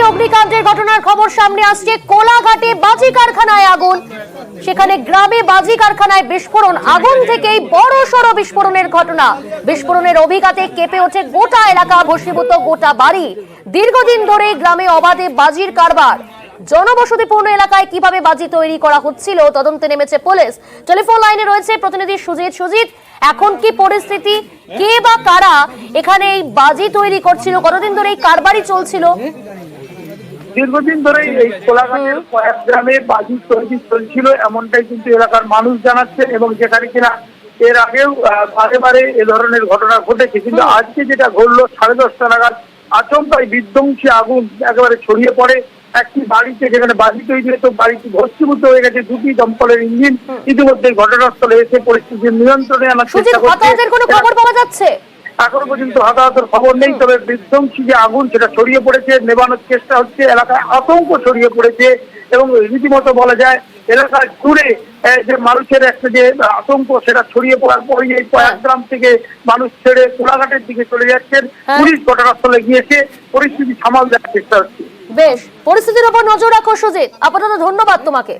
অগ্নিকাণ্ডের ঘটনার খবর সামনে আসছে। কোলাঘাটে বাজি কারখানায় আগুন, সেখানে গ্রামে বাজি কারখানায় বিস্ফোরণ, আগুন থেকেই বড় সড় বিস্ফোরণের ঘটনা। বিস্ফোরণের অভিঘাতে কেঁপে ওঠে গোটা এলাকা, ভস্মীভূত গোটা বাড়ি। দীর্ঘদিন ধরে গ্রামে অবাধে বাজির কারবার। জনবসতিপূর্ণ এলাকায় কিভাবে বাজি তৈরি করা হচ্ছিল তদন্তে নেমেছে পুলিশ। টেলিফোন লাইনে রয়েছে প্রতিনিধি সুজিত। সুজিত, এখন কি পরিস্থিতি, কে বা কারা এখানে এই বাজি তৈরি করছিল, কতদিন ধরে এই কারবারই চলছিল? দীর্ঘদিন ধরে এই কোলাঘাটের কয়েক গ্রামে বাজি তৈরি চলছিল এমনটাই কিন্তু এলাকার মানুষ জানাচ্ছেন, এবং যেখানে কিনা এর আগেও বারে বারে এ ধরনের ঘটনা ঘটেছে। কিন্তু আজকে যেটা ঘটলো, 10:30 নাগাদ আচমকাই বিধ্বংসী আগুন একেবারে ছড়িয়ে পড়ে একটি বাড়িতে, যেখানে বাজি তৈরি হতো। বাড়িটি ভস্মীভূত হয়ে গেছে। দুটি দমকলের ইঞ্জিন ইতিমধ্যে ঘটনাস্থলে এসে পরিস্থিতি নিয়ন্ত্রণে আনার চেষ্টা করছে। কোনো খবর পাওয়া যাচ্ছে? এখনো পর্যন্ত হতাহতের খবর নেই, তবে বিধ্বংসী যে আগুন সেটা ছড়িয়ে পড়েছে, নেভানোর চেষ্টা হচ্ছে। এলাকায় আতঙ্ক ছড়িয়ে পড়েছে এবং রীতিমতো বলা যায় এলাকায় ঘুরে যে মানুষের একটা যে আতঙ্ক সেটা ছড়িয়ে পড়ার পরে এই কয়েক গ্রাম থেকে মানুষ ছেড়ে কোলাঘাটের দিকে চলে যাচ্ছেন। পুলিশ ঘটনাস্থলে গিয়েছে, পরিস্থিতি সামাল দেওয়ার চেষ্টা হচ্ছে। বেশ, পরিস্থিতির উপর নজর রাখো সুজিত। আপাতত ধন্যবাদ তোমাকে।